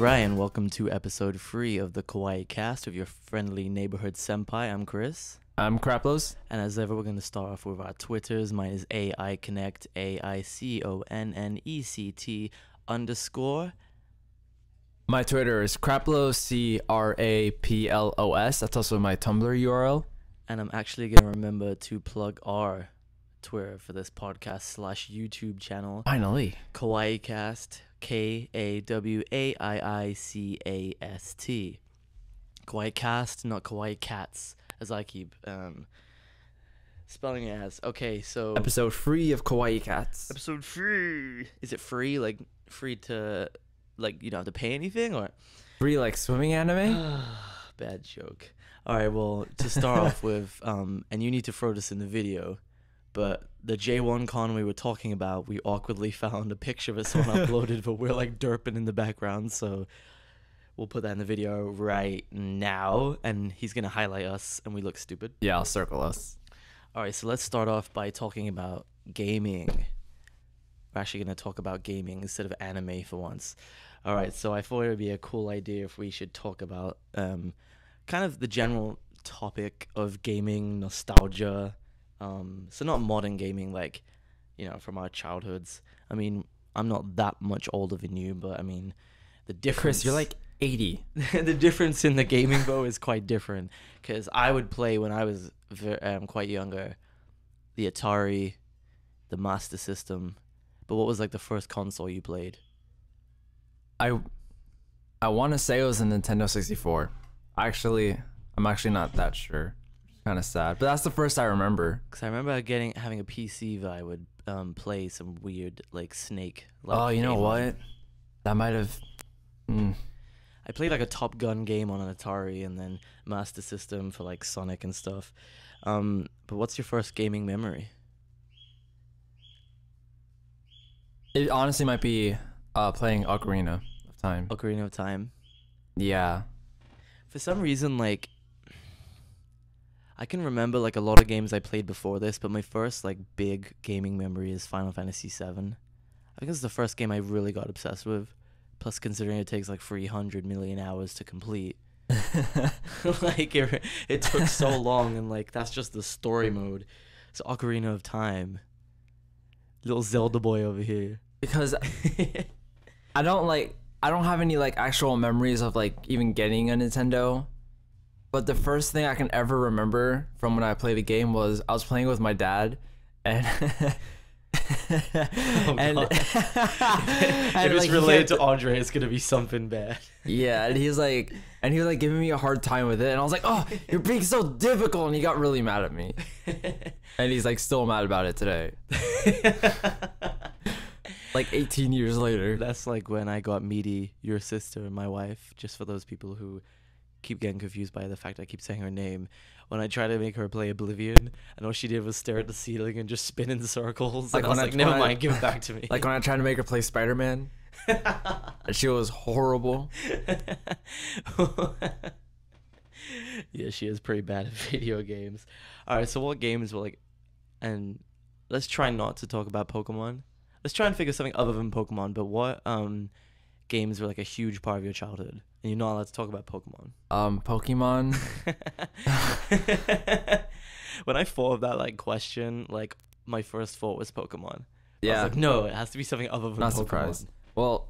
Alright, and welcome to episode 3 of the Kawaii cast of your friendly neighborhood senpai. I'm Chris. I'm Kraplos. And as ever, we're going to start off with our Twitters. Mine is AIConnect, AICONNECT_. My Twitter is Kraplos, CRAPLOS. That's also my Tumblr URL. And I'm actually going to remember to plug our Twitter for this podcast / YouTube channel. Finally. Kawaii cast. KAWAIICAST. Kawaii cast, not Kawaii cats, as I keep spelling it as. Okay, so Episode 3 of Kawaii Cats. episode 3. Is it free? Like free to, like, you don't have to pay anything, or 3 like swimming anime? bad joke. All right, well, to start off with, and you need to throw this in the video, but the J1 con we were talking about, we awkwardly found a picture of it someone uploaded, but we're like derping in the background, so we'll put that in the video right now, and he's going to highlight us, and we look stupid. Yeah, I'll circle us. All right, so let's start off by talking about gaming. We're actually going to talk about gaming instead of anime for once. All right, so I thought it would be a cool idea if we should talk about kind of the general topic of gaming, nostalgia. So not modern gaming, like, you know, from our childhoods. I mean, I'm not that much older than you, but I mean, the difference. Chris, you're like 80. The difference in the gaming though is quite different, because I would play when I was quite younger, the Atari, the Master System. But what was like the first console you played? I want to say it was a Nintendo 64. I'm actually not that sure. Kind of sad, but that's the first I remember. Because I remember having a PC that I would play some weird like Snake. Oh, you know what? That might have. I played like a Top Gun game on an Atari, and then Master System for like Sonic and stuff. But what's your first gaming memory? It honestly might be playing Ocarina of Time. Ocarina of Time. Yeah. For some reason, like, I can remember like a lot of games I played before this, but my first like big gaming memory is Final Fantasy VII. I think it's the first game I really got obsessed with. Plus, considering it takes like 300 million hours to complete, like it took so long, and like that's just the story mode. So Ocarina of Time, little Zelda boy over here. Because I don't have any like actual memories of like even getting a Nintendo. But the first thing I can ever remember from when I played a game was I was playing with my dad, and and if it's like, related to Andre, it's gonna be something bad. Yeah, and he was like giving me a hard time with it, and I was like, "Oh, you're being so difficult," and he got really mad at me, and he's like still mad about it today. Like 18 years later. That's like when I got Meaty, your sister, and my wife. Just for those people who keep getting confused by the fact I keep saying her name. When I tried to make her play Oblivion, and all she did was stare at the ceiling and just spin in circles. Like, and I was like, never mind, give it back to me. Like when I tried to make her play Spider-Man, and she was horrible. Yeah, she is pretty bad at video games. All right, so what games were like, and let's try not to talk about Pokemon. Let's try and figure something other than Pokemon, but what games were like a huge part of your childhood? And you're not allowed to talk about Pokemon. Pokemon. When I thought of that like question, like my first thought was Pokemon. Yeah. I was like, no, it has to be something other than Not Pokemon. surprised. Well,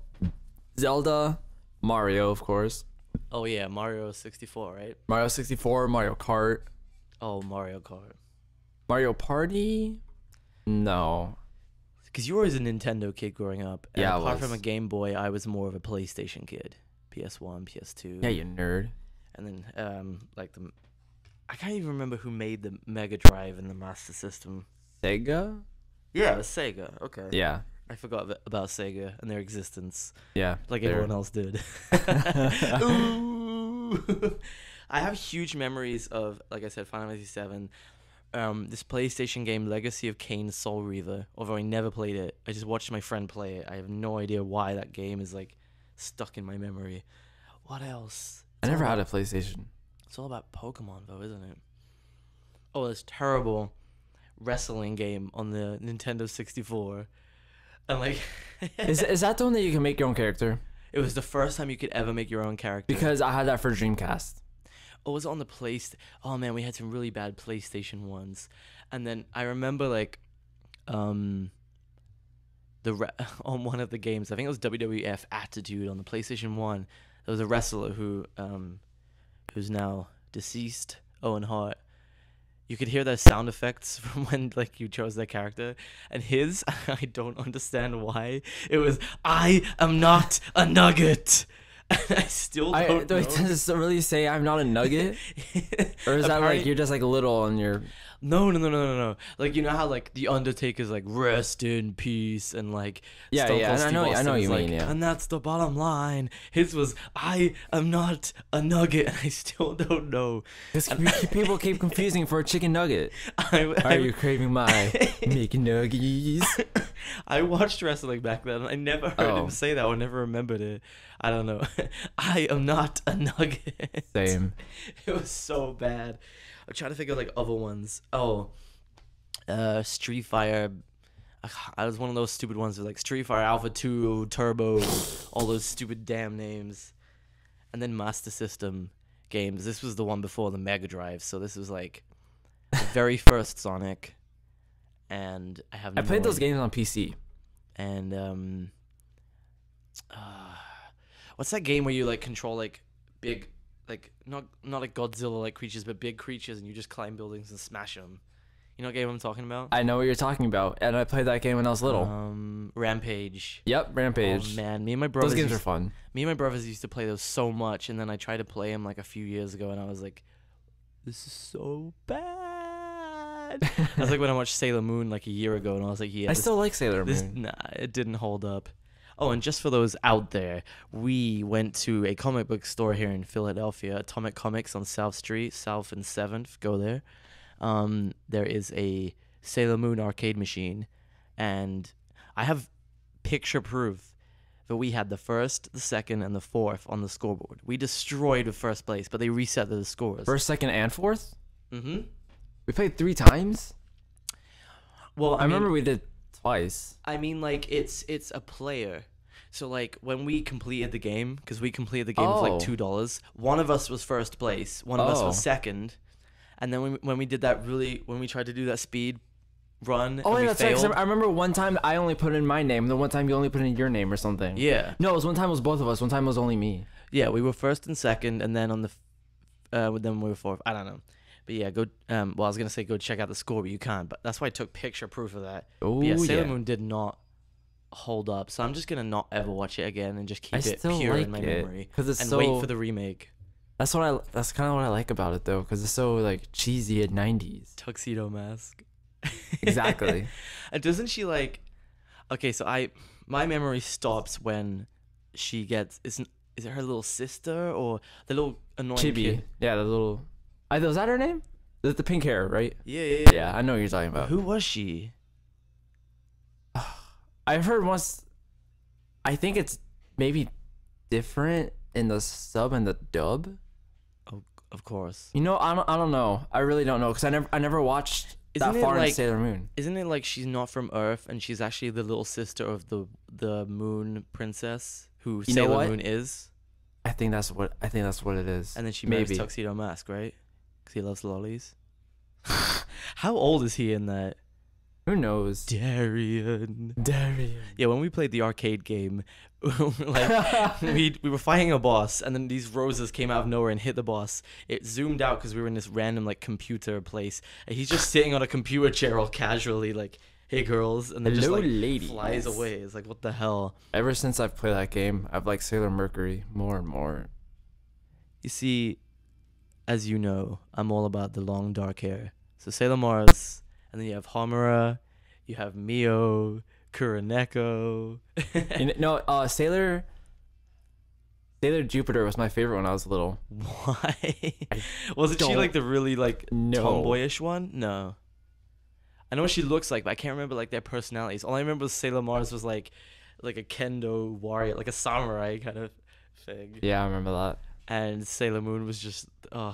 Zelda, Mario, of course. Oh yeah, Mario 64, right? Mario 64, Mario Kart. Oh, Mario Kart. Mario Party? No. Because you were always a Nintendo kid growing up. And Yeah, apart from a Game Boy, I was more of a PlayStation kid. PS1, PS2. Yeah, you nerd. And then I can't even remember who made the Mega Drive and the Master System. Sega? Yeah, it was Sega. Okay. Yeah. I forgot about Sega and their existence. Yeah. Like everyone else did. Ooh. I have huge memories of, like I said, Final Fantasy VII. This PlayStation game, Legacy of Kain Soul Reaver. Although I never played it, I just watched my friend play it. I have no idea why that game is like stuck in my memory. What else? I never had a PlayStation. It's all about Pokemon, though, isn't it? Oh, this terrible wrestling game on the Nintendo 64. And like, is that the one that you can make your own character? It was the first time you could ever make your own character. Because I had that for Dreamcast. Oh, was it on the Oh man, we had some really bad PlayStation ones. And then I remember like on one of the games, I think it was WWF Attitude on the PlayStation 1. There was a wrestler who's now deceased, Owen Hart. You could hear the sound effects from when like you chose that character, and his I don't understand why it was I am not a nugget. And I still don't know. Does it really say I'm not a nugget? Or is that like you're just like little and you're... No. Like, you know how like the Undertaker's like rest in peace and like Stone Cold Steve I know Austin what is you like, mean, yeah. and that's the bottom line. His was I am not a nugget, and I still don't know. People keep confusing for a chicken nugget. Are you craving my McNuggies? I watched wrestling back then. I never heard him say that or never remembered it. I don't know. I am not a nugget. Same. It was so bad. I'm trying to think of like other ones. Street Fighter. I was one of those stupid ones with like Street Fighter Alpha 2, Turbo, all those stupid damn names. And then Master System games. This was the one before the Mega Drive, so this was like the very first Sonic. And I played those games on PC. And what's that game where you like control like big, like not like Godzilla like creatures, but big creatures, and you just climb buildings and smash them? You know what game I'm talking about? I know what you're talking about, and I played that game when I was little. Rampage. Yep, Rampage. Oh man, me and my brothers. Those games are fun. Me and my brothers used to play those so much, and then I tried to play them like a few years ago, and I was like, "This is so bad." That's like when I watched Sailor Moon like a year ago, and I was like, "Yeah." I still like Sailor Moon. Nah, it didn't hold up. Oh, and just for those out there, we went to a comic book store here in Philadelphia, Atomic Comics on South Street, South and 7th. Go there. There is a Sailor Moon arcade machine, and I have picture proof that we had the first, the second, and the fourth on the scoreboard. We destroyed the first place, but they reset the scores. First, second, and fourth? Mm-hmm. We played 3 times? Well, I remember we did twice. I mean, like, it's a player. So, like, when we completed the game, because we completed the game for, like, $2, one of us was first place, one of us was second, and then when we did that when we tried to do that speed run, and we that's failed. right. I remember one time I only put in my name, and then one time you only put in your name or something. Yeah. No, it was one time it was both of us. One time it was only me. Yeah, we were first and second, and then on the, then we were fourth. I don't know. But yeah, go. Well, I was gonna say go check out the score, but you can't. But that's why I took picture proof of that. Oh yeah, Sailor Moon did not hold up, so I'm just gonna not ever watch it again and just keep it pure in my memory. Because it's and so... wait for the remake. That's kind of what I like about it though, because it's so like cheesy at 90s. Tuxedo Mask. Exactly. And doesn't she like? Okay, so my memory stops when she gets. Is it her little sister or the little annoying Chibi? kid? Yeah, the little. Was that her name? The pink hair, right? Yeah. Yeah, I know what you're talking about. Who was she? I've heard once. I think it's maybe different in the sub and the dub. Oh, of course. You know, I don't know. I really don't know because I never watched that far in Sailor Moon. Isn't it like she's not from Earth and she's actually the little sister of the Moon Princess who Sailor Moon is? I think that's what it is. And then she marries Tuxedo Mask, right? Because he loves lollies. How old is he in that? Who knows? Darian. Yeah, when we played the arcade game, like we were fighting a boss, and then these roses came out of nowhere and hit the boss. It zoomed out because we were in this random like computer place, and he's just sitting on a computer chair all casually, like, "Hey girls," and then just like ladies. flies away. It's like, what the hell? Ever since I've played that game, I've liked Sailor Mercury more and more. You see, as you know, I'm all about the long dark hair. So Sailor Mars. And then you have Homura, you have Mio, Kuroneko. Sailor Jupiter was my favorite when I was little. Why? Wasn't she like the really like tomboyish one? No. I know what she looks like, but I can't remember like their personalities. All I remember was Sailor Mars was like a kendo warrior, like a samurai kind of thing. Yeah, I remember that. And Sailor Moon was just a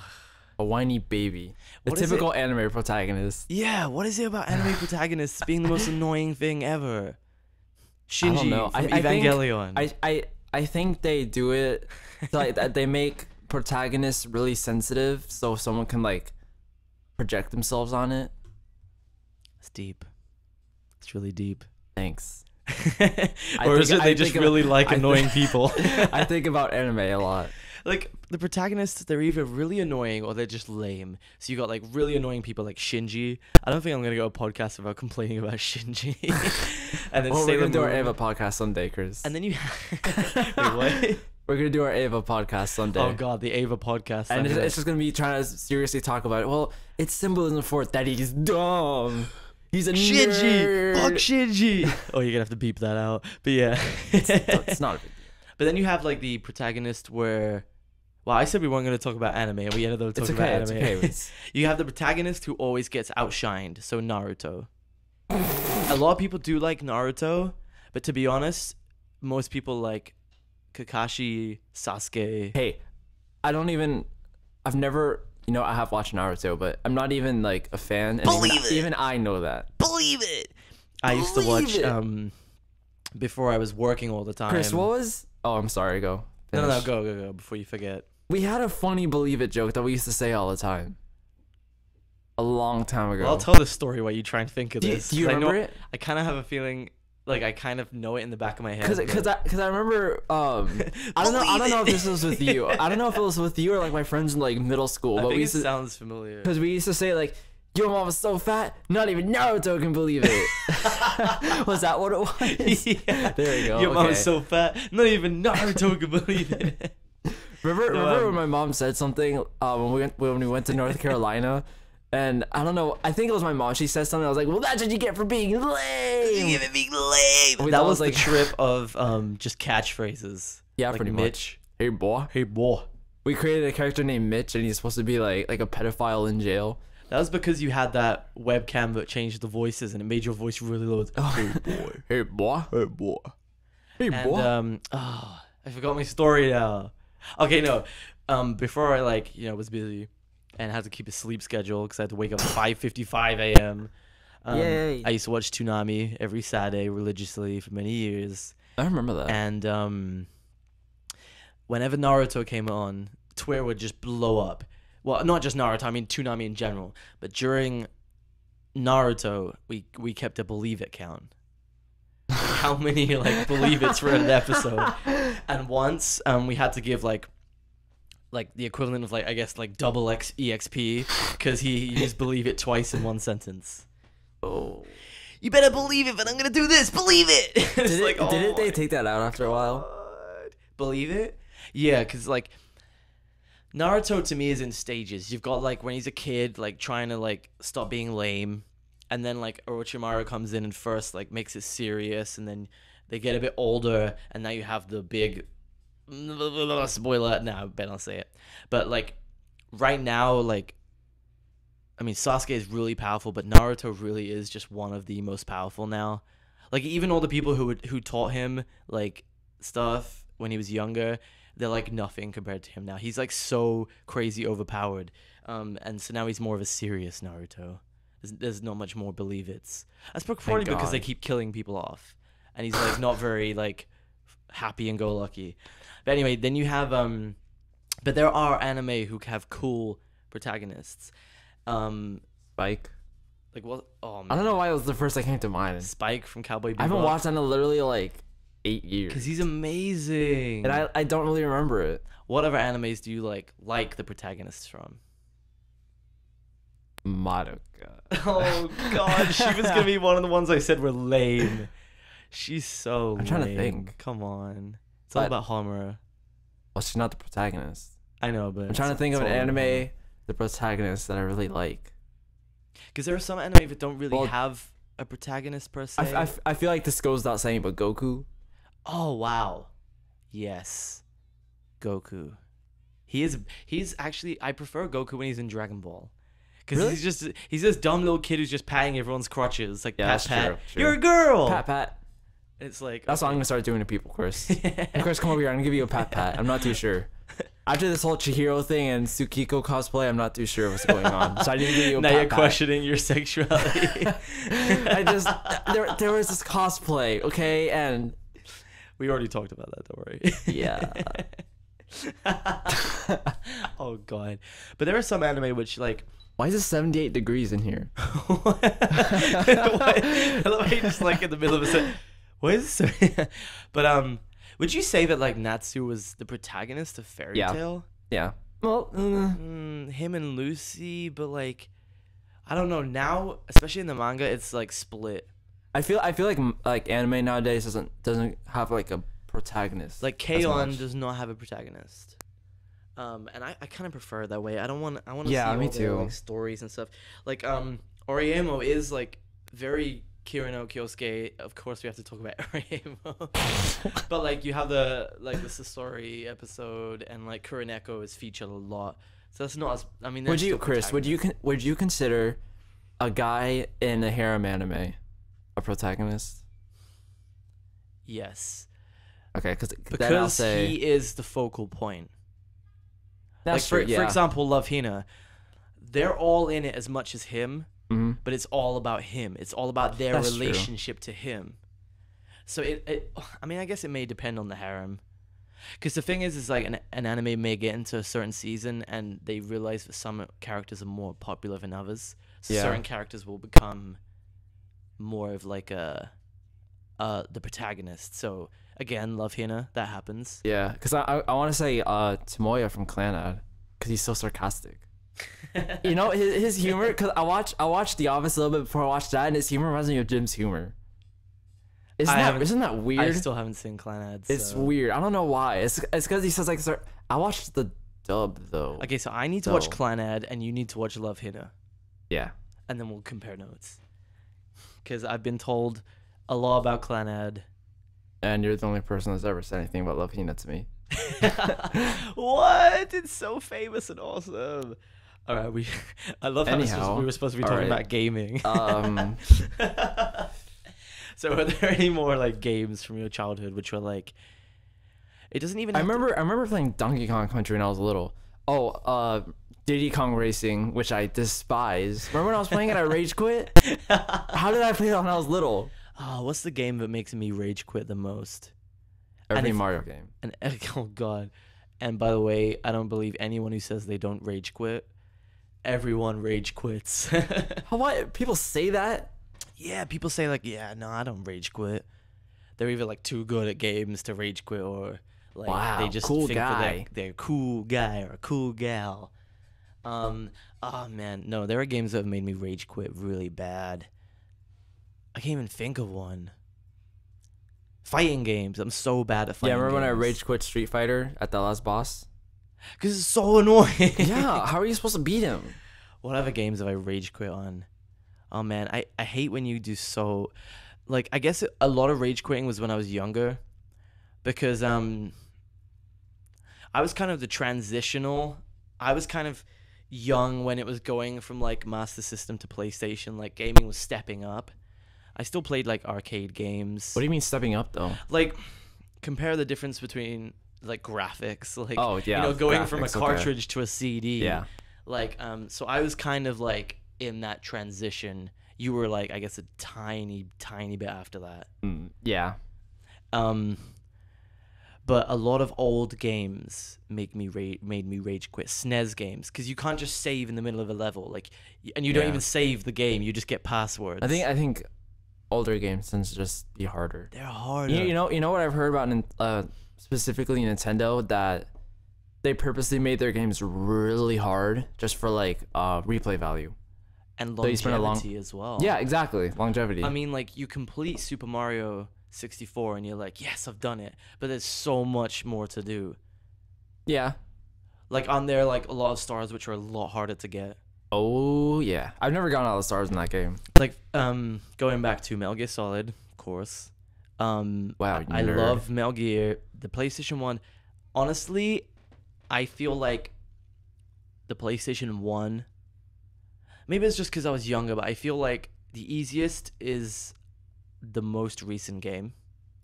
whiny baby. The typical anime protagonist. Yeah, what is it about anime protagonists being the most annoying thing ever? Shinji from Evangelion. I think they do it so, like that they make protagonists really sensitive, so someone can like project themselves on it. It's deep. It's really deep. Thanks. Or is it they just really like annoying people? I think about anime a lot. Like the protagonists, they're either really annoying or they're just lame. So you got like really annoying people like Shinji. I don't think I'm gonna go a podcast about complaining about Shinji. And then Well, we're Sailor gonna do our Moon. Ava podcast someday, Chris. And then you wait, what? We're gonna do our Ava podcast someday. Oh god, the Ava podcast. And I'm gonna- it's just gonna be trying to seriously talk about it. Well, it's symbolism for it that he's dumb. He's a Shinji! nerd. Fuck Shinji! Oh, you're gonna have to beep that out. But yeah. It's not a big deal. But then you have like the protagonist where, well, I said we weren't going to talk about anime, and we ended up talking about It's anime. okay. You have the protagonist who always gets outshined, so Naruto. A lot of people do like Naruto, but to be honest, most people like Kakashi, Sasuke. Hey, I've never, I have watched Naruto, but I'm not even like a fan. And Believe it. Even I know that. Believe it! I used to watch before I was working all the time. Chris, what was? Oh, I'm sorry. Go. No, Finish. go before you forget. We had a funny believe it joke that we used to say all the time. A long time ago. Well, I'll tell the story while you try and think of Do you- this. do you 'cause remember I know, it? I kind of have a feeling, like I kind of know it in the back of my head. Cause I remember I don't know if this was with you. I don't know if it was with you or like my friends in like middle school. I But think we it used to, sounds familiar. because we used to say like, "Your mom was so fat, not even Naruto can believe it." Was that what it was? Yeah. There you go. Your mom okay. is so fat, not even Naruto can believe it. Remember when my mom said something when we went to North Carolina, and I don't know. I think it was my mom. She said something. I was like, "Well, that's what you get for being lame." That was the trip of just catchphrases. Yeah, like pretty Mitch. much. Hey boy. Hey boy. We created a character named Mitch, and he's supposed to be like a pedophile in jail. That was because you had that webcam that changed the voices and it made your voice really low. Hey boy. Hey boy. Hey boy. Hey boy. And I forgot my story now. Okay, no. Before I was busy and had to keep a sleep schedule because I had to wake up at 5:55 a.m. Yay. I used to watch Toonami every Saturday religiously for many years. I remember that. And whenever Naruto came on, Twitter would just blow up. Well, not just Naruto, I mean Toonami in general. But during Naruto, we kept a believe it count. How many believe it's for an episode. And once we had to give like the equivalent of I guess double X EXP because he used believe it twice in one sentence. Oh. You better believe it, but I'm gonna do this. Believe it. It's Didn't they take that out after a while? God. Believe it? Yeah, because Naruto to me is in stages. You've got when he's a kid, trying to stop being lame, and then Orochimaru comes in and first makes it serious, and then they get a bit older, and now you have the big spoiler. No, I better not say it. But right now, I mean, Sasuke is really powerful, but Naruto really is just one of the most powerful now. Even all the people who taught him stuff when he was younger, they're nothing compared to him now. He's so crazy overpowered, and so now he's more of a serious Naruto. There's not much more believe it's. That's probably because they keep killing people off, and he's not very happy and go lucky. But anyway, then you have but there are anime who have cool protagonists. Spike. What? Oh man, I don't know why it was the first that came to mind. Spike from Cowboy Bebop. I haven't watched that in literally 8 years. because he's amazing. And I don't really remember it. What other animes do you like the protagonists from? Madoka. Oh god, she was gonna be one of the ones I said were lame. She's so I'm trying to lame. think. Come on. It's all But- about Homura. Well, she's not the protagonist. I know, but I'm trying to think of an anime, the protagonist that I really like. Because there are some anime that don't really Well, have a protagonist per se. I feel like this goes without saying, but Goku. Oh wow. Yes. Goku. He's actually I prefer Goku when he's in Dragon Ball. Because Really? he's this dumb little kid who's just patting everyone's crotches. Yeah, Pat that's pat. true. You're a girl. Pat pat. It's That's what I'm gonna start doing to people, Chris. And Chris, come over here. I'm gonna give you a pat pat. I'm not too sure. After this whole Chihiro thing and Tsukiko cosplay, I'm not too sure what's going on. So I didn't give you a now pat you're pat. questioning your sexuality. I just there was this cosplay, okay, and We already talked about that. Don't worry. Yeah. Oh god, but there are some anime which like. Why is it 78 degrees in here? What? I love how you just like in the middle of a. What is this? But would you say that like Natsu was the protagonist of Fairy Yeah. Tail? Yeah. Well, Him and Lucy, but like I don't know now, especially in the manga, it's like split. I feel like anime nowadays doesn't have like a protagonist. Like as K-On! much. Does not have a protagonist. And I kind of prefer it that way. I want to Yeah, see me all too. the like stories and stuff. Like Oriemo is like very Kirino Kyosuke. Of course, we have to talk about Oriemo. But like you have the Sasori episode, and like Kuroneko is featured a lot. So that's not as. I mean, Would they're you, still Chris? Would you consider a guy in a harem anime a protagonist? Yes, Okay, then I'll because say he is the focal point. that's like true. for Yeah. example, Love Hina, they're all in it as much as him, Mhm. but it's all about him. It's all about their That's true. relationship to him. So I mean, I guess it may depend on the harem, because the thing is like an anime may get into a certain season and they realize that some characters are more popular than others. So Yeah. certain characters will become more of like the protagonist. So again, Love Hina, that happens. Yeah, because I want to say Tomoya from Clanad, because he's so sarcastic. You know his humor. Because I watched The Office a little bit before I watched that, and his humor reminds me of Jim's humor. Isn't that weird? I still haven't seen Clanad. It's so. weird. I don't know why. It's because he says like I watched the dub though. Okay, so I need to watch So- Clanad, and you need to watch Love Hina, Yeah. and then we'll compare notes. Because I've been told a lot about Clanad. And you're the only person that's ever said anything about Love Hina to me. What? It's so famous and awesome. All right, I love how Anyhow, we were supposed to be all talking right. about gaming. So, are there any more like games from your childhood which were like? It doesn't even. I have to- remember playing Donkey Kong Country when I was little. Oh, Diddy Kong Racing, which I despise. Remember when I was playing it, I rage quit? How did I play that when I was little? Oh, what's the game that makes me rage quit the most? Every if- Mario game. And oh god. And by the way, I don't believe anyone who says they don't rage quit. Everyone rage quits. What? People say that? Yeah, people say like, yeah, no, I don't rage quit. They're either like too good at games to rage quit, or like Wow, they just cool think that guy. they're a cool guy or a cool gal. Oh man, no, there are games that have made me rage quit really bad. I can't even think of one. Fighting games. I'm so bad at fighting Yeah, remember when I games. rage quit Street Fighter at the last boss? Because it's so annoying. Yeah, how are you supposed to beat him? What other games have I rage quit on? Oh man, I hate when you do so. Like, I guess a lot of rage quitting was when I was younger, because I was kind of the transitional. I was kind of young when it was going from like Master System to PlayStation. Like gaming was stepping up. I still played like arcade games. What do you mean stepping up though? Like, compare the difference between like graphics. Like, Oh, yeah, you know, going from a graphics, okay. cartridge to a CD. Yeah. Like, so I was kind of like in that transition. You were like, I guess, a tiny bit after that. Yeah. But a lot of old games made me rage quit. SNES games, because you can't just save in the middle of a level, like, and you don't Yeah. even save the game. You just get passwords. I think older games tend to just be harder. they're harder. You know what I've heard about specifically Nintendo, that they purposely made their games really hard just for like replay value. And So you spend a longevity as well. Yeah, exactly. Longevity. I mean, like, you complete Super Mario 64 and you're like, yes, I've done it. But there's so much more to do. yeah. Like, on there, like, a lot of stars which are a lot harder to get. Oh yeah. I've never gotten all the stars in that game. Like, going back to Metal Gear Solid, of course. Wow, I nerd. love Metal Gear. The PlayStation 1. Honestly, I feel like the PlayStation 1, maybe it's just because I was younger, but I feel like the easiest is the most recent game,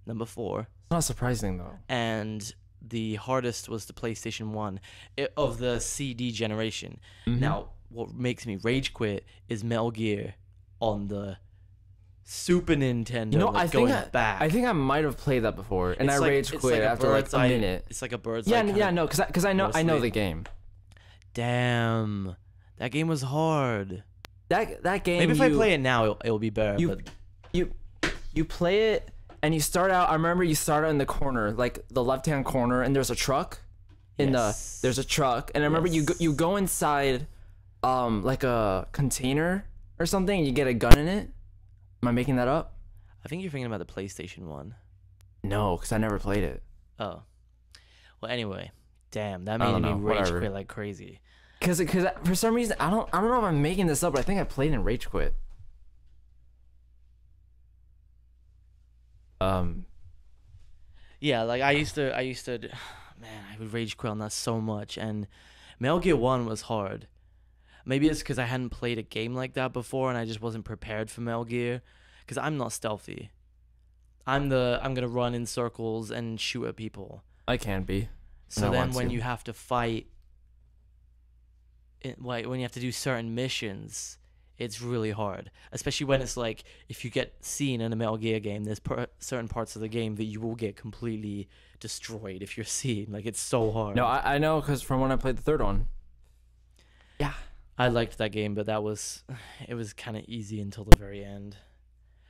number 4. It's not surprising though. And the hardest was the PlayStation 1 of the CD generation. Mhm. Now, what makes me rage quit is Metal Gear on the Super Nintendo. You know, like back. I think I might have played that before, and It's I like- rage it's quit like a after like bird's a eye- minute. It's like a bird's Yeah, eye kind yeah, of- no, because I know mostly. the game. Damn, that game was hard. That game. Maybe if I play it now, it'll be better. you but you play it and you start out. I remember you start out in the corner, like the left-hand corner, and there's a truck. Yes. There's a truck, and I remember you go inside, like a container or something, and you get a gun in it. Am I making that up? I think you're thinking about the PlayStation one. No, because I never played it. Oh, well. Anyway, damn, that I made don't me know, rage whatever. quit like crazy. Cause for some reason I don't know if I'm making this up, but I think I played in Rage Quit. Yeah, like I used to, man, I would rage quit on that so much. And Metal Gear 1 was hard. Maybe it's because I hadn't played a game like that before and I just wasn't prepared for Metal Gear. Because I'm not stealthy. I'm gonna run in circles and shoot at people. I can be. So I then want when to. you have to fight, like when you have to do certain missions, it's really hard. Especially when it's like, if you get seen in a Metal Gear game, there's certain parts of the game that you will get completely destroyed if you're seen. Like, it's so hard. No, I know because from when I played the third one. Yeah. I liked that game, but it was kind of easy until the very end.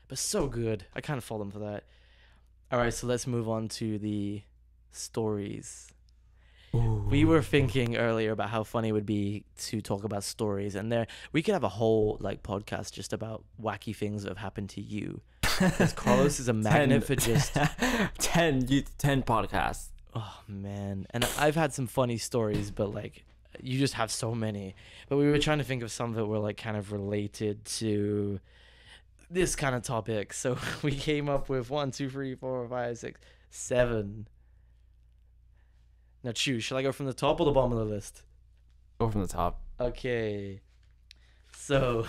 But so good. I kind of fault them for that. All right, so let's move on to the stories. We were thinking earlier about how funny it would be to talk about stories, and we could have a whole like podcast just about wacky things that have happened to you. Because Carlos is a magnet for just 10 podcasts. oh man, and I've had some funny stories, but like you just have so many. But we were trying to think of some that were like kind of related to this kind of topic, so we came up with 1, 2, 3, 4, 5, 6, 7. Now choose. Shall I go from the top or the bottom of the list? Go from the top. Okay. So,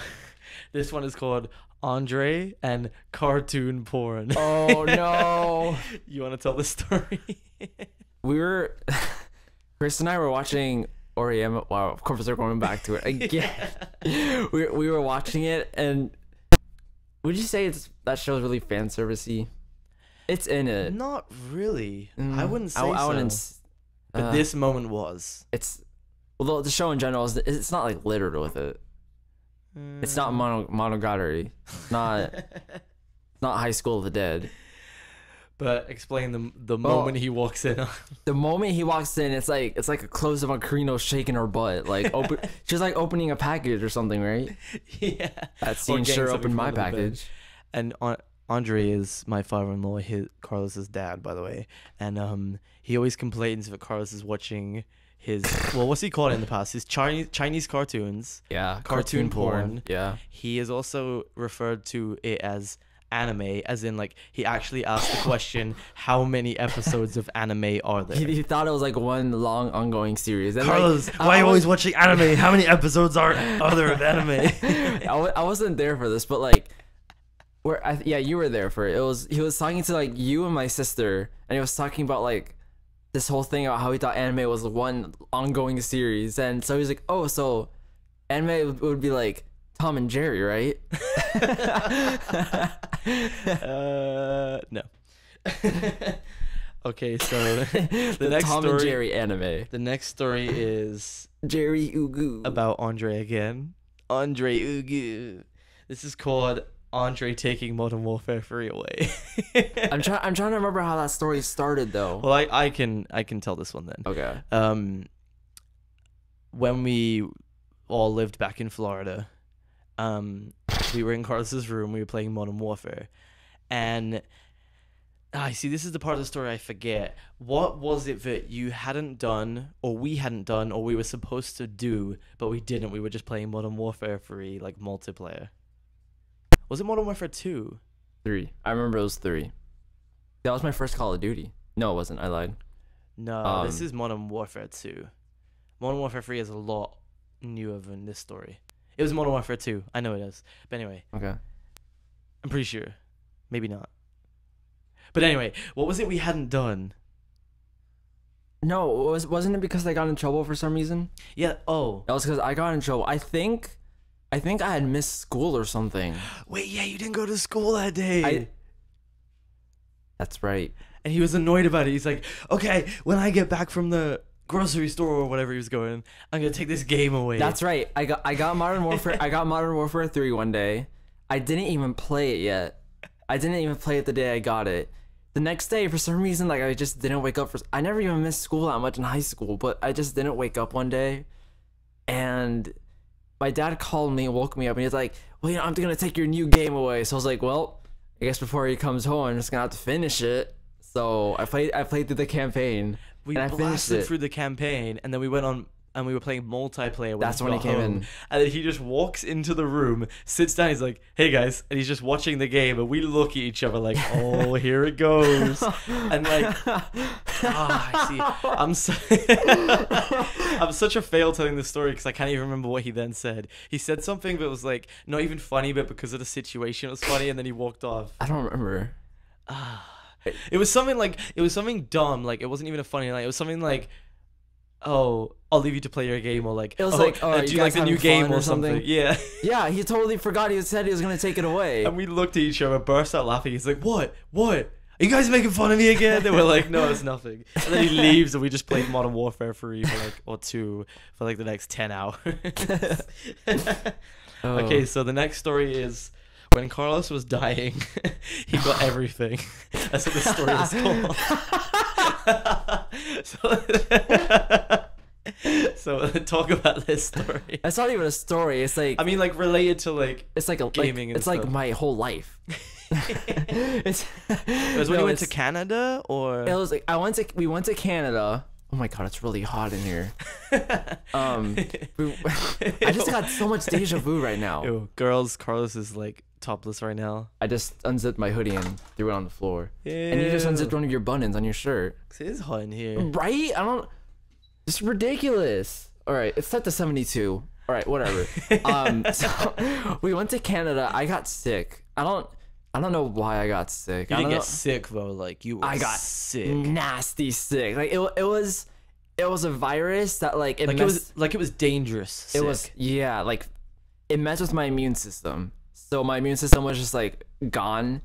this one is called Andre and Cartoon Porn. Oh no. You want to tell the story? Chris and I were watching Oriem. Wow, of course we're going back to it again. We were watching it, and would you say that show's really fan servicey? It's in it. Not really. I wouldn't say I so. wouldn't. But this moment was. It's well, the show in general it's not like littered with it. It's not Monogatari. Not High School of the Dead. But explain the moment he walks in. The moment he walks in, it's like a close of a Karino shaking her butt, like she's like opening a package or something, right? Yeah. That scene sure opened my package. And Andre is my father-in-law, Carlos's dad, by the way. And he always complains that Carlos is watching his what's he called in the past? His Chinese cartoons. Yeah, Cartoon porn. Yeah. He has also referred to it as anime, as in like he actually asked the question, how many episodes of anime are there? He thought it was like one long ongoing series. And Carlos, like, why are you always watching anime? How many episodes are there of anime? I wasn't there for this, but like, you were there for it. He was talking to like you and my sister, and he was talking about like this whole thing about how he thought anime was one ongoing series, and so he's like, oh, so anime would be like Tom and Jerry, right? No. Okay, so the next Tom story, and Jerry anime. the next story is Jerry Ugu. about Andre again. Andre Ugu. This is called Andre taking Modern Warfare 3 away. I'm trying to remember how that story started though. Well, I can tell this one then. Okay. When we all lived back in Florida, we were in Carlos's room. We were playing Modern Warfare, and I see. This is the part of the story I forget. What was it that you hadn't done, or we hadn't done, or we were supposed to do, but we didn't? We were just playing Modern Warfare 3, like multiplayer. Was it Modern Warfare 2? 3. I remember it was 3. That was my first Call of Duty. No, it wasn't. I lied. No, this is Modern Warfare 2. Modern Warfare 3 is a lot newer than this story. It was Modern Warfare 2. I know it is. But anyway. Okay. I'm pretty sure. Maybe not. But anyway, what was it we hadn't done? No, wasn't it because I got in trouble for some reason? Yeah, oh. That was because I got in trouble. I think I think I had missed school or something. Wait, yeah, you didn't go to school that day. That's right. And he was annoyed about it. He's like, okay, when I get back from the grocery store or whatever he was going, I'm gonna take this game away. That's right. I got Modern Warfare. I got Modern Warfare 3 one day. I didn't even play it yet. I didn't even play it the day I got it. The next day, for some reason, like I just didn't wake up. I never even missed school that much in high school, but I just didn't wake up one day, and my dad called me and woke me up, and he's like, "Well, I'm gonna take your new game away." So I was like, "Well, I guess before he comes home, I'm just gonna have to finish it." So I played through the campaign. We and I finished blasted it. through the campaign, and then we went on and we were playing multiplayer. That's when he came in. And then he just walks into the room, sits down, he's like, "Hey guys," and he's just watching the game, and we look at each other like, "Oh, here it goes." And like, I see. I'm such a fail telling this story because I can't even remember what he then said. He said something that was like not even funny, but because of the situation, it was funny, and then he walked off. I don't remember. It was something dumb. Like it wasn't even a funny line. It was something like, "Oh, I'll leave you to play your game," or like, It was like, "Oh, do you you like guys the new having game fun or or something?" something? Yeah. Yeah, he totally forgot. He said he was gonna take it away. And we looked at each other, burst out laughing. He's like, "What? What? Are you guys making fun of me again?" And we're like, "No, it's nothing." And then he leaves, and we just played Modern Warfare 3 for like, or 2 for like the next 10 hours. Okay, so the next story is when Carlos was dying, he got everything. That's what the story is called. So talk about this story. It's not even a story. It's like, I mean, like related to like it's like a gaming. It's and like stuff. my whole life. It's, It was when no, you went to it's- Canada, or It was like we went to Canada. Oh my god, it's really hot in here. I just got so much deja vu right now. Ew, girls, Carlos is like topless right now. I just unzipped my hoodie and threw it on the floor. And you just unzipped one of your buttons on your shirt. It is hot in here. Right? I don't. It's ridiculous. All right, it's set to 72. All right, whatever. So we went to Canada. I got sick. I don't know why I got sick. You I didn't don't get know. sick though. Like you were I got sick. nasty sick. Like it was a virus that like Like it was dangerous. Sick. it was like it messed with my immune system. So my immune system was just like gone.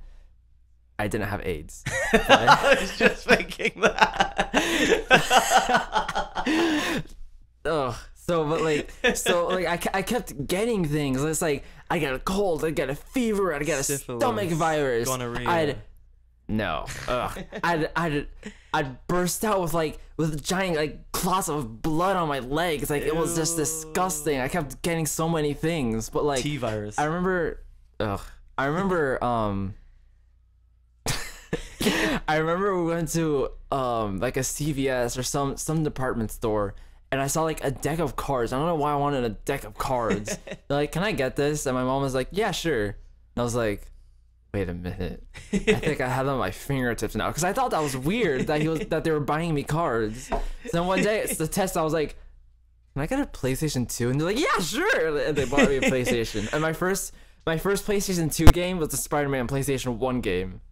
I didn't have AIDS. I was just thinking that. Ugh. I kept getting things. It's like I get a cold, I get a fever, I get a Syphilis, stomach virus. gonorrhea. I'd burst out with giant like clots of blood on my legs. Like it was just disgusting. I kept getting so many things, but like T virus. I remember I remember we went to like a CVS or some department store, and I saw like a deck of cards. I don't know why I wanted a deck of cards. They're like, "Can I get this?" And my mom was like, "Yeah, sure." And I was like, "Wait a minute. I think I had them on my fingertips now," because I thought that was weird that they were buying me cards. So then one day it's the test. I was like, "Can I get a PlayStation 2?" And they're like, "Yeah, sure." And they bought me a PlayStation. And my first PlayStation 2 game was the Spider-Man PlayStation 1 game.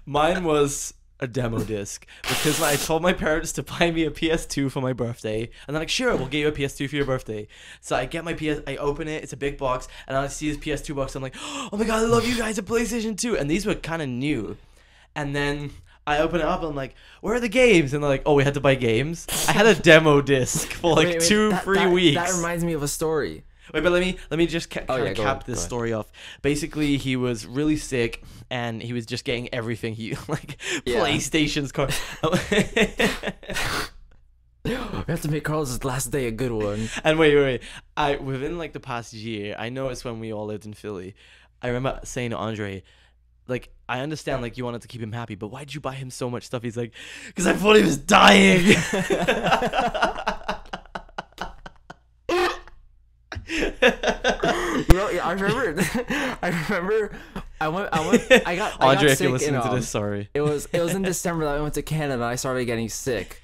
Mine was a demo disc because I told my parents to buy me a PS2 for my birthday, and they're like, "Sure, we'll get you a PS2 for your birthday." So I get my I open it, it's a big box, and I see this PS2 box. I'm like, "Oh my god, I love you guys, a PlayStation 2!" And these were kind of new, and then I open it up and I'm like, "Where are the games?" And they're like, "Oh, we had to buy games." I had a demo disc for like Wait, two free weeks. That reminds me of a story. Wait, but let me just go cap ahead. this story off. Basically, he was really sick, and he was just getting everything he like Yeah. PlayStation's car. We have to make Carlos's last day a good one. And wait. Within like the past year, I know it's when we all lived in Philly. I remember saying to Andre, like, I understand like you wanted to keep him happy, but why did you buy him so much stuff? He's like, "Because I thought he was dying." You know, I remember. I got Andre, if sick you're listening to in, this, sorry. It was in December that I went to Canada and I started getting sick.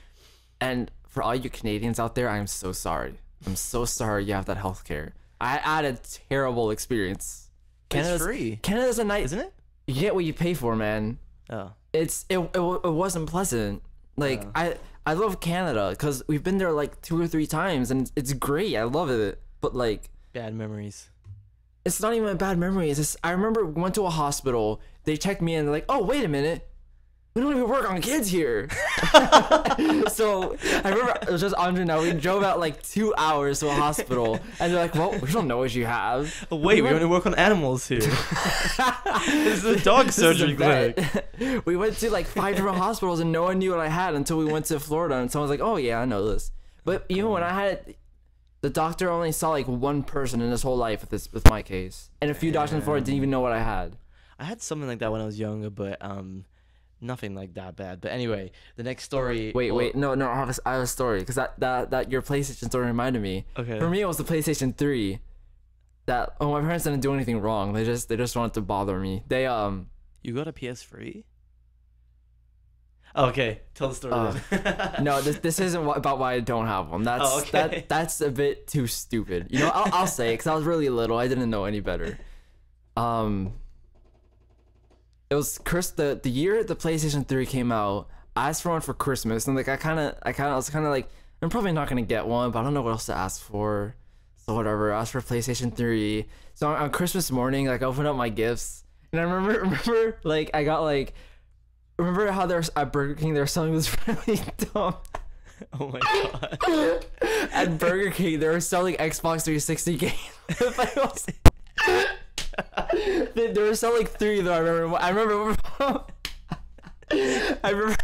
And for all you Canadians out there, I am so sorry. I'm so sorry you have that health care. I had a terrible experience. It's free. Canada's a nice, Isn't it? you get what you pay for, man. Oh. It wasn't pleasant. Like I love Canada because we've been there like 2 or 3 times and it's great. I love it. But like Bad memories. it's not even a bad memory. It's just I remember we went to a hospital. They checked me in. They're like, "Oh, wait a minute, we don't even work on kids here." So I remember it was just Andre and I. We drove out like 2 hours to a hospital, and they're like, "Well, we don't know what you have." Oh, wait, we only work on animals here. This is a dog surgery clinic. We went to like 5 different hospitals, and no one knew what I had until we went to Florida, and someone's like, "Oh yeah, I know this." But even when I had it, the doctor only saw like one person in his whole life with my case, and a few doctors in Florida didn't even know what I had. I had something like that when I was younger, but nothing like that bad. But anyway, the next story. Wait, no, I have a story because that your PlayStation story reminded me. Okay. For me, it was the PlayStation 3. That my parents didn't do anything wrong. They just wanted to bother me. They You got a PS3? Okay, tell the story. Then. No, this isn't about why I don't have one. That's a bit too stupid. You know, I'll say it because I was really little. I didn't know any better. It was the year the PlayStation 3 came out. I asked for one for Christmas, and like I was kind of like, I'm probably not gonna get one, but I don't know what else to ask for. So whatever. I asked for PlayStation 3. So on Christmas morning, like I opened up my gifts, and I remember like I got like. Remember how there's at Burger King they're selling this really dumb. Oh my god! At Burger King they were selling Xbox 360 games. They were selling 3 though. I remember. It's funny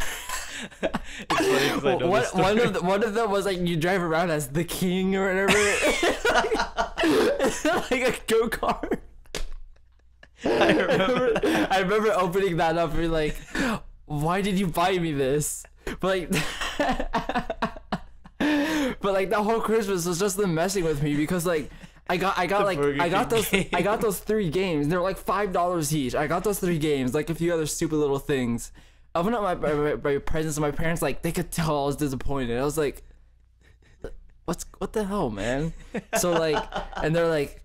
'cause I know one of them was like you drive around as the king or whatever. Like a go-kart. I remember opening that up and being like, why did you buy me this? But like that whole Christmas was just them messing with me because like I got those 3 games. They're like $5 each. I got those 3 games, like a few other stupid little things. I opened up my presents and my parents like they could tell I was disappointed. I was like, what the hell, man? So like, and they're like,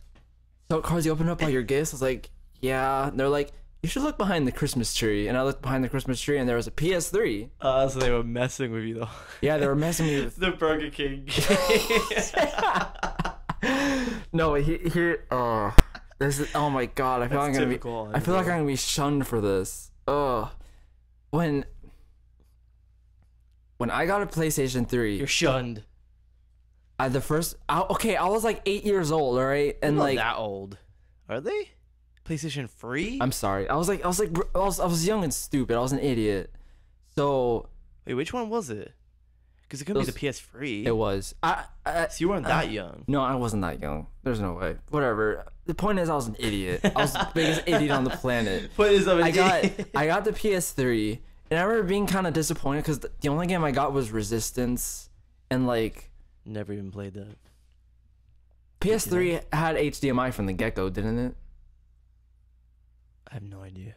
so Carls, you opened up all your gifts? I was like, yeah. And they're like, you should look behind the Christmas tree. And I looked behind the Christmas tree and there was a PS3. So they were messing with you though. Yeah, they were messing with me with the Burger King. No, here. This is. Oh my god! I feel like I'm gonna be shunned for this. When I got a PlayStation 3, You're shunned. I was like 8 years old, all right, and Not like that old, are they? PlayStation 3? I'm sorry. I was young and stupid. I was an idiot. So Wait, which one was it? Because it could be the PS3. it was. So you weren't that young. No, I wasn't that young. There's no way. Whatever. The point is, I was an idiot. I was the biggest idiot on the planet. I got the PS3, and I remember being kind of disappointed because the only game I got was Resistance, and like Never even played that. PS3 had HDMI from the get-go, didn't it? I have no idea.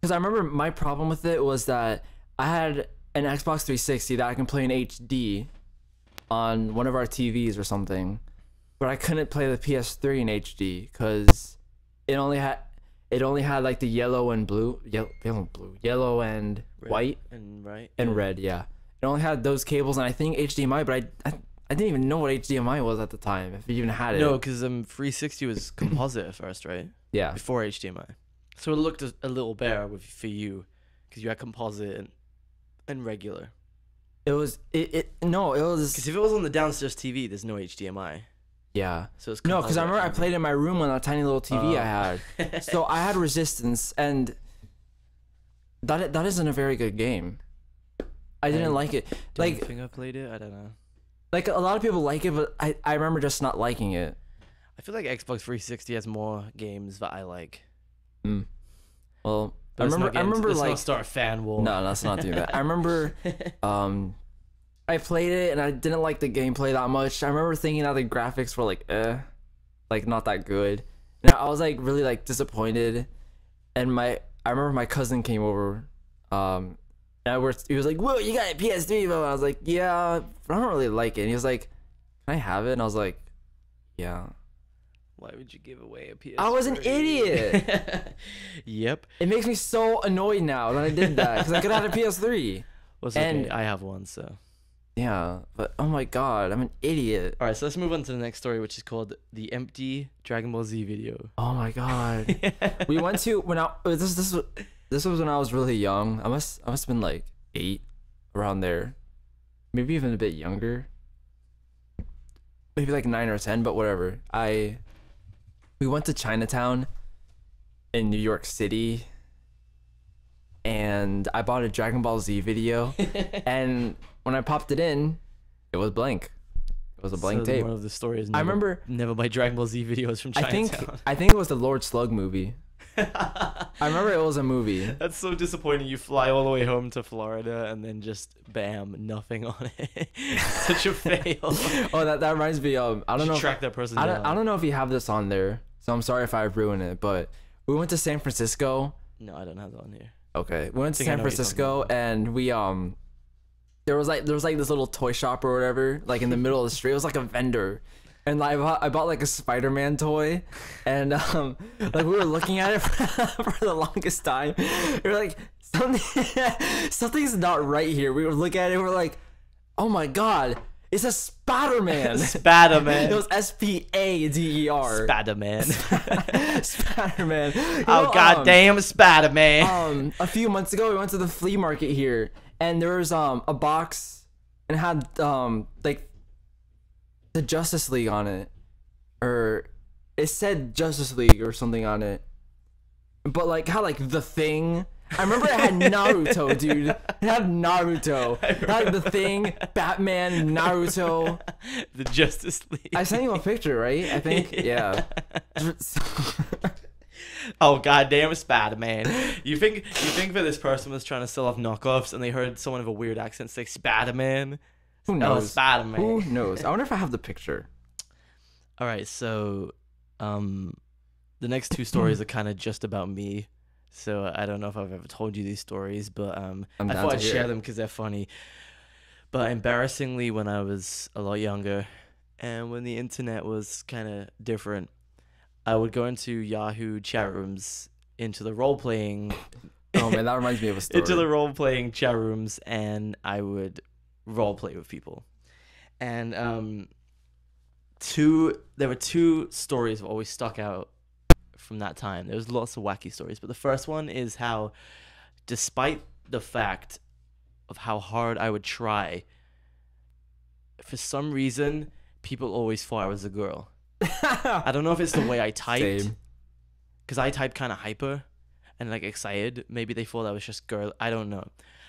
Because I remember my problem with it was that I had an Xbox 360 that I can play in HD on one of our TVs or something, but I couldn't play the PS3 in HD because it only had like the yellow and blue, yellow and Red white and red. Yeah, it only had those cables, and I think HDMI, but I didn't even know what HDMI was at the time, if it even had it. No, because 360 was composite at first, right? Yeah. Before HDMI. So it looked a little better for you, because you had composite and regular. It was Because if it was on the downstairs TV, there's no HDMI. Yeah. So it's no, because I remember I played in my room on that tiny little TV I had. So I had Resistance, and that isn't a very good game. I didn't like it. I think I played it. I don't know. Like a lot of people like it, but I remember just not liking it. I feel like Xbox 360 has more games that I like. Well, But I remember let's like not start a fan war. no, let's not do that. I remember, I played it and I didn't like the gameplay that much. I remember thinking that the graphics were like not that good. And I was like really like disappointed. And I remember my cousin came over, and he was like, "Whoa, you got a PS3, bro?" And I was like, "Yeah, but I don't really like it." And he was like, "Can I have it?" And I was like, "Yeah." Why would you give away a PS3? I was an idiot. Yep. It makes me so annoyed now that I did that because I could have had a PS3. Well, it's And okay. I have one, so. yeah, but oh my god, I'm an idiot. All right, so let's move on to the next story, which is called the empty Dragon Ball Z video. Oh my god. We went to when I this was when I was really young. I must have been like 8, around there, maybe even a bit younger, maybe like 9 or 10, but whatever. We went to Chinatown in New York City, and I bought a Dragon Ball Z video, and when I popped it in, it was blank. It was a blank So tape. One of the stories. I remember. Never buy Dragon Ball Z videos from Chinatown. I think it was the Lord Slug movie. I remember it was a movie. That's so disappointing. You fly all the way home to Florida and then just bam, nothing on it. Such a fail. Oh, that reminds me. I don't know. Track that person I down. don't know if you have this on there, so I'm sorry if I ruin it. But we went to San Francisco. No, I don't have that on here. Okay, we went to think I San know what you're Francisco, and we there was like this little toy shop or whatever, like in the middle of the street. It was like a vendor. And I bought like a Spider-Man toy, and like we were looking at it for the longest time. We were like, something's not right here. We were looking at it, we're like, oh my god, it's a Spider-Man. Spider-Man. It was Spader. Spider-Man. Spider-Man. Oh goddamn, Spider-Man. A few months ago, we went to the flea market here, and there was a box, and it had like the Justice League on it, or it said Justice League or something on it, but like how like the Thing. I remember it had Naruto, dude. It had Naruto. It had the Thing, Batman, Naruto. The Justice League. I sent you a picture, right? I think. Yeah. Oh goddamn, Spider-Man. You think for this person was trying to sell off knockoffs and they heard someone with a weird accent say Spider-Man? Who knows? Spider-Man. Who knows? I wonder if I have the picture. All right, so the next two stories are kind of just about me. So I don't know if I've ever told you these stories, but I thought I'd share them because they're funny. But embarrassingly, when I was a lot younger and when the internet was kind of different, I would go into Yahoo chat rooms, into the role-playing... Oh man, that reminds me of a story. Into the role-playing chat rooms, and I would role play with people. And there were two stories that always stuck out from that time. There was lots of wacky stories, but the first one is how, despite the fact of how hard I would try, for some reason people always thought I was a girl. I don't know if it's the way I typed, because I typed kind of hyper and like excited. Maybe they thought I was just girl. I don't know,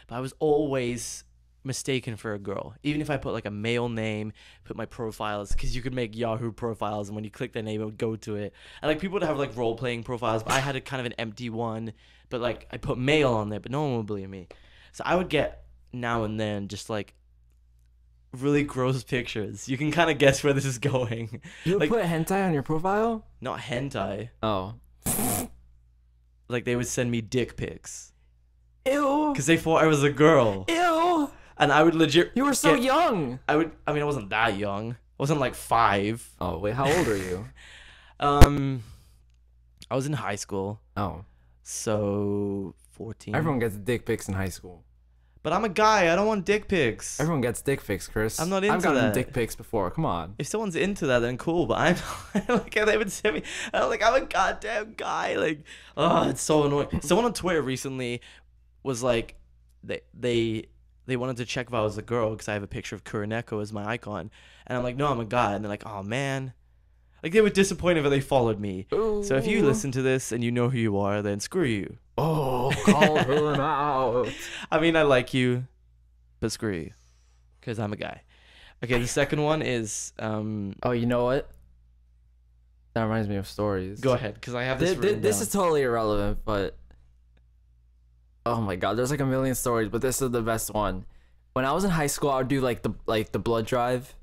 but I was always mistaken for a girl, even if I put like a male name, put my profiles, because you could make Yahoo profiles, and when you click their name it would go to it. And like people would have like role-playing profiles, but I had a kind of an empty one, but like I put male on there, but no one would believe me. So I would get now and then just like really gross pictures. You can kind of guess where this is going. You like, put hentai on your profile? not hentai. Oh. Like they would send me dick pics Ew. because they thought I was a girl. Ew. And I would legit. You were so young. I mean, I wasn't that young. I wasn't like 5. Oh wait, how old are you? I was in high school, Oh. so 14. Everyone gets dick pics in high school. But I'm a guy. I don't want dick pics. Everyone gets dick pics, Chris. I'm not into I've gotten that. dick pics before. Come on. If someone's into that, then cool. But I'm like, they would send me. I'm like, I'm a goddamn guy. Like, oh, it's so annoying. Someone on Twitter recently was like, they wanted to check if I was a girl because I have a picture of Kuroneko as my icon, and I'm like, no, I'm a guy. And they're like, oh man, like they were disappointed that they followed me. Ooh. So if you listen to this and you know who you are, then screw you. Oh, call him out. I mean, I like you, but screw you, because I'm a guy. Okay, the second one is Oh, you know what? That reminds me of stories. Go ahead, because I have this written This down. is totally irrelevant, but oh my god, there's like a million stories, but this is the best one. When I was in high school, I would do like the blood drive,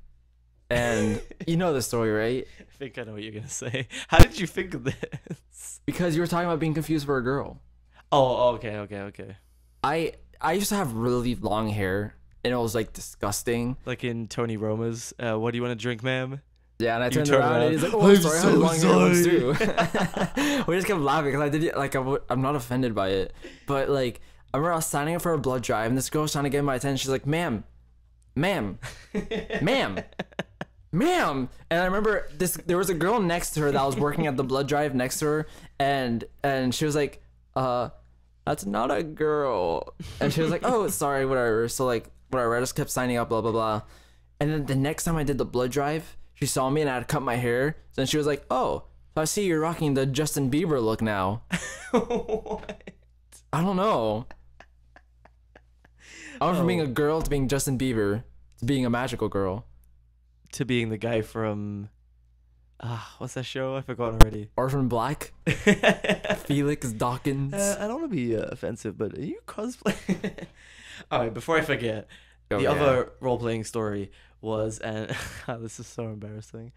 and you know the story, right? I think I know what you're gonna say. How did you think of this? Because you were talking about being confused for a girl. Oh, okay. I used to have really long hair, and it was like disgusting. Like in Tony Roma's, what do you want to drink, ma'am? Yeah, and I You turned turn around and around, he's like, "Oh, "I'm I'm sorry, I so had long hair once too." sorry. We just kept laughing because I did it. Like I'm not offended by it, but like I remember I was signing up for a blood drive, and this girl was trying to get my attention. She's like, "Ma'am, ma'am, ma'am, ma'am." And I remember there was a girl next to her that was working at the blood drive next to her, and she was like, "That's not a girl." And she was like, "Oh, sorry, whatever." So like, whatever. I just kept signing up, blah blah blah. And then the next time I did the blood drive, she saw me and I had cut my hair. So then she was like, "Oh, so I see you're rocking the Justin Bieber look now." What? I don't know. I went from being a girl to being Justin Bieber to being a magical girl. To being the guy from what's that show? I forgot already. Orphan Black. Felix Dawkins. I don't want to be offensive, but are you cosplaying? All right, before I forget, Oh, the yeah. other role-playing story was, and this is so embarrassing.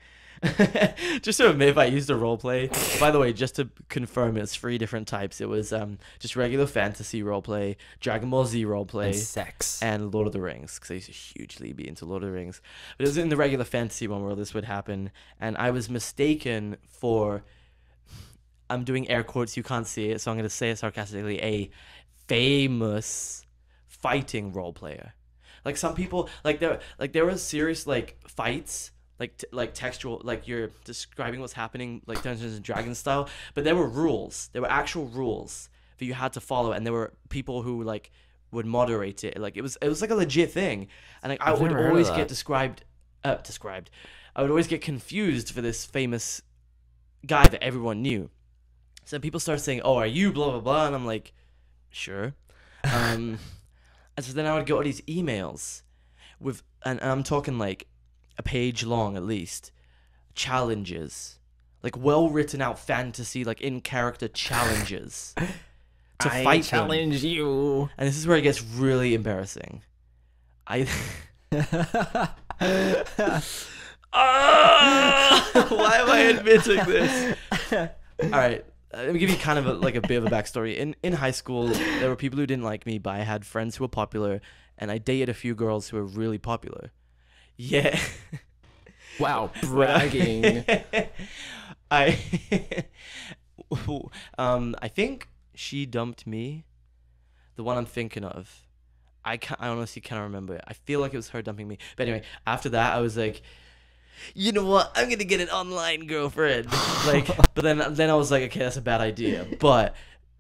Just to admit, if I used a roleplay. By the way, just to confirm, it's 3 different types. It was just regular fantasy roleplay, Dragon Ball Z roleplay, And sex. and Lord of the Rings, because I used to hugely be into Lord of the Rings. But it was in the regular fantasy one where this would happen, and I was mistaken for, I'm doing air quotes, you can't see it, so I'm going to say it sarcastically, a famous fighting role player. Like some people, there were serious like fights, like textual, like you're describing what's happening, like Dungeons and Dragons style. But there were rules. There were actual rules that you had to follow, and there were people who like would moderate it. Like it was like a legit thing, and like I I've would never heard of always that. get described. I would always get confused for this famous guy that everyone knew. So people start saying, "Oh, are you blah blah blah?" And I'm like, "Sure." And so then I would get all these emails with, and I'm talking like a page long at least, challenges, like well written out fantasy, like in character challenges to I fight them. challenge you. And this is where it gets really embarrassing. Why am I admitting this? All right. Let me give you kind of a bit of a backstory. In high school, there were people who didn't like me, but I had friends who were popular, and I dated a few girls who were really popular. Yeah. Wow, bragging. I I think she dumped me. The one I'm thinking of. I honestly can't remember it. I feel like it was her dumping me. But anyway, after that, I was like, you know what? I'm gonna get an online girlfriend. But then I was like, okay, that's a bad idea. But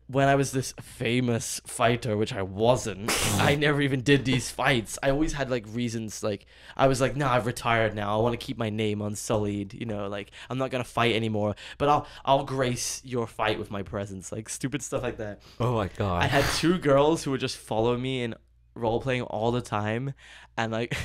when I was this famous fighter, which I wasn't, I never even did these fights. I always had like reasons. Like I was like, nah, I've retired now. I want to keep my name unsullied. You know, like I'm not gonna fight anymore. But I'll grace your fight with my presence. Like stupid stuff like that. Oh my god. I had 2 girls who would just follow me in role playing all the time, and like.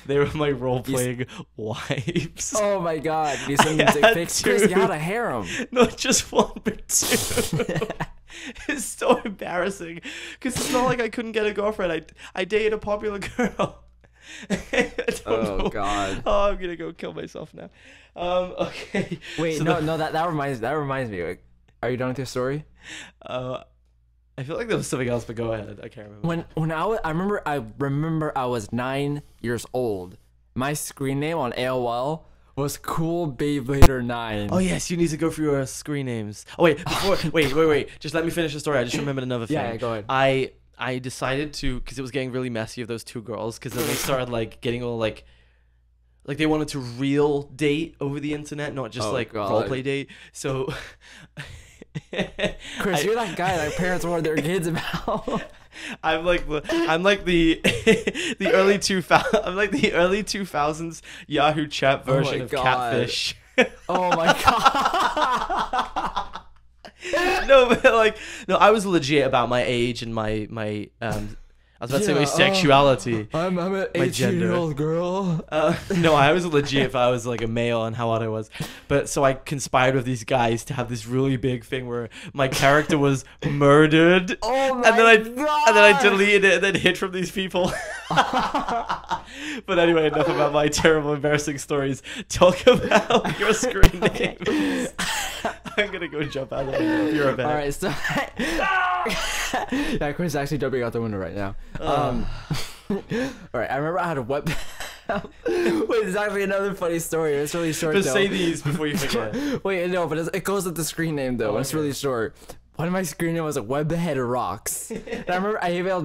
They were my role-playing wives. Oh my god. You sent me dick had pics? 2. Chris, you had a harem. Not just 1, but 2. It's so embarrassing because it's not like I couldn't get a girlfriend. I dated a popular girl. I don't know. God. Oh, I'm gonna go kill myself now. Okay. Wait, So no, that reminds me. Like, are you done with your story? I feel like there was something else, but go ahead. I can't remember. When I remember I was 9 years old. My screen name on AOL was Cool Beyblader 9. Oh yes, you need to go through your screen names. Oh wait, wait. Just let me finish the story. I just remembered another thing. Yeah, go ahead. I decided to, because it was getting really messy of those 2 girls, because then they started like getting all like they wanted to real date over the internet, not just Oh, God. roleplay date. So Chris, you're that guy that parents warn their kids about. I'm like the the early 2000s. I'm like the early 2000s Yahoo chat version of God. Catfish. Oh my god. No, but I was legit about my age and my I was about to say my sexuality. I'm an My gender. 18-year-old girl. No, I was legit if I was like a male and how old I was. But so I conspired with these guys to have this really big thing where my character was murdered. Oh my and then I god. deleted it and then hid from these people. But anyway, enough about my terrible, embarrassing stories. Talk about your screen names. I'm gonna go jump out of the window. You're a bad. All right, so yeah, Chris is actually jumping out the window right now. All right, I remember I had a web. Wait, there's actually another funny story. It's really short. But though. say these before you forget. Wait, no, but it goes with the screen name though. Oh, It's okay. really short. one of my screen name was like Webhead Rocks. And I remember I emailed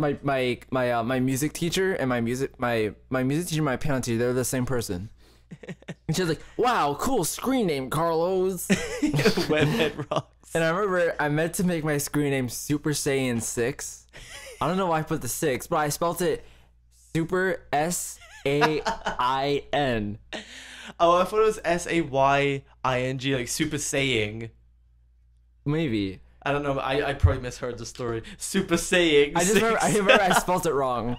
my music teacher and my music teacher and my piano teacher. They're the same person. And she was like, "Wow, cool screen name, Carlos." Webhead Rocks. And I remember I meant to make my screen name Super Saiyan 6. I don't know why I put the 6, but I spelled it Super SAIN. Oh, I thought it was SAYING, like super saying. Maybe. I don't know. I probably misheard the story. Super saying. I remember I spelled it wrong.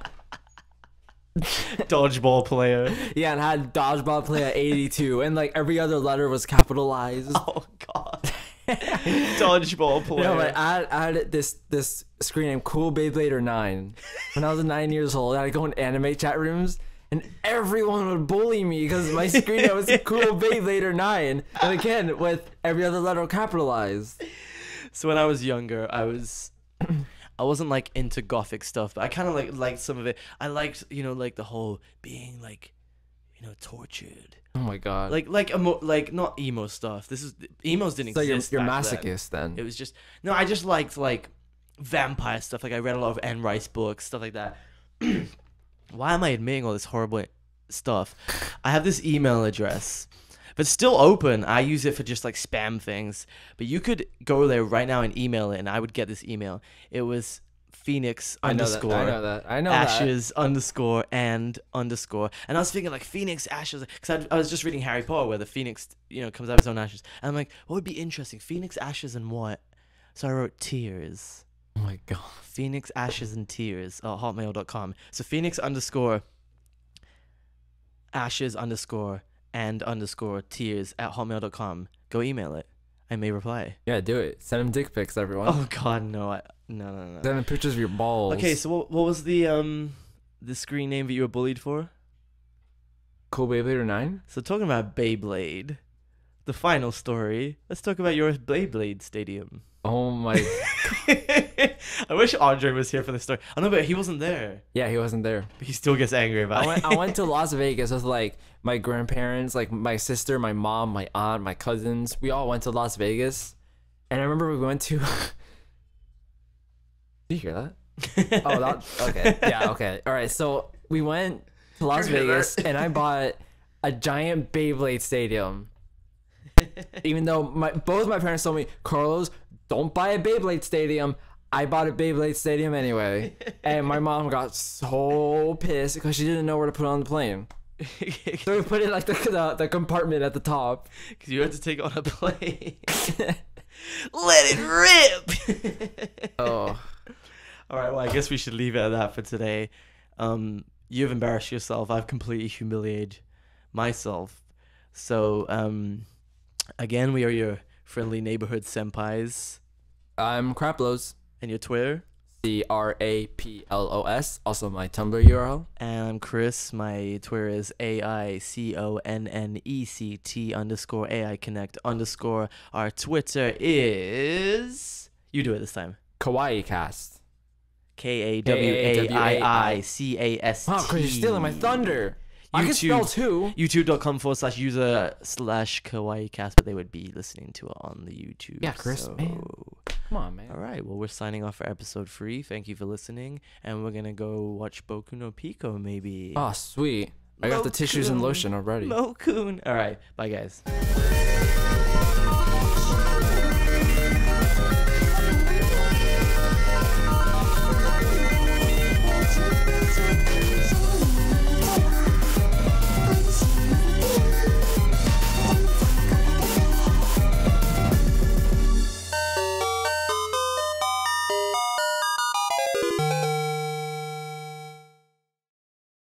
Dodgeball player. Yeah, and I had dodgeball play at 82, and like every other letter was capitalized. Oh god. Dodgeball player. No, but I had this screen name Cool Beyblader 9 when I was 9 years old. I'd go in anime chat rooms, and everyone would bully me because my screen name was Cool Beyblader 9, and again with every other letter capitalized. So when I was younger, I wasn't like into gothic stuff, but I kind of liked some of it. I liked, like the whole being like, tortured. Oh my god. Like not emo stuff. Emos didn't So exist. you're back masochist then. It was just no. I just liked like vampire stuff. Like I read a lot of Anne Rice books, stuff like that. Why am I admitting all this horrible stuff? I have this email address. But it's still open. I use it for just like spam things. But you could go there right now and email it, and I would get this email. It was Phoenix underscore. I know that. Ashes underscore and underscore. And I was thinking like Phoenix Ashes, because I was just reading Harry Potter where the Phoenix, comes out of his own ashes. And I'm like, what would be interesting? Phoenix Ashes and what? So I wrote tears. Oh my god. Phoenix Ashes and tears at hotmail.com. So Phoenix underscore ashes underscore and underscore tears at hotmail.com. Go email it. I may reply. Yeah, do it. Send him dick pics, everyone. Oh god, no. No. Send him pictures of your balls. Okay, so what was the screen name that you were bullied for? Cool Beyblade 9? So talking about Beyblade, the final story, let's talk about your Beyblade stadium. Oh my. I wish Andre was here for this story. I know, but he wasn't there. Yeah, he wasn't there. But he still gets angry about it. I went to Las Vegas with like my grandparents, like my sister, my mom, my aunt, my cousins. We all went to Las Vegas. And I remember we went to... Did you hear that? Oh, that... Okay. Yeah, okay. All right, so we went to Las Vegas and I bought a giant Beyblade stadium. Even though both my parents told me, Carlos, don't buy a Beyblade stadium. I bought a Beyblade stadium anyway. And my mom got so pissed because she didn't know where to put it on the plane. So we put it like the compartment at the top. Because you had to take it on a plane. Let it rip! Oh. Alright, well, I guess we should leave it at that for today. You've embarrassed yourself. I've completely humiliated myself. So, again, we are your friendly neighborhood senpais. I'm Craplos. And your Twitter? CRAPLOS. Also my Tumblr URL. And I'm Chris. My Twitter is AICONNECT_AI Connect _. Our Twitter is... You do it this time. Kawaii Cast. KAWAIICAST. Wow, Chris, you're stealing my thunder. I can spell too. YouTube.com/user/Kawaii Cast, but they would be listening to it on the YouTube. Yeah, Chris, man. Come on, man. All right, well, we're signing off for episode 3. Thank you for listening, and we're gonna go watch Boku no Pico, maybe. Oh, sweet. I got the tissues and lotion already. Mokun. All right, bye, guys.